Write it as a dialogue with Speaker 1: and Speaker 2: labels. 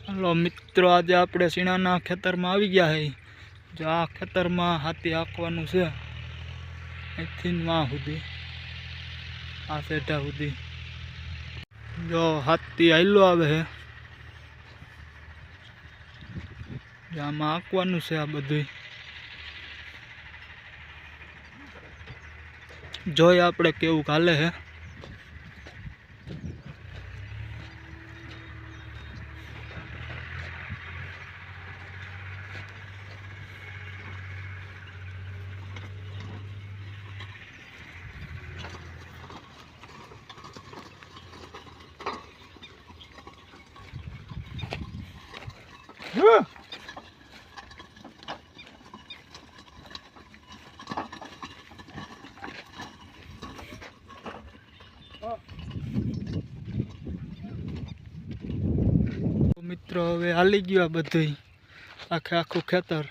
Speaker 1: Hello मित्रों, आज आपणे सीणाना खेतर में आई गया है। जो आ खेतर में हाथी हांकवानुं छे, अहींथी वहां सुधी आ सेठा सुधी जो हाथी हाल्यो आवे है। आमां हांकवानुं छे आ बधुंय। जोई आपणे केवुं हाले है। मित्रों, हवे हाली गयुं आ बधुंय आखे आखुं खेतर।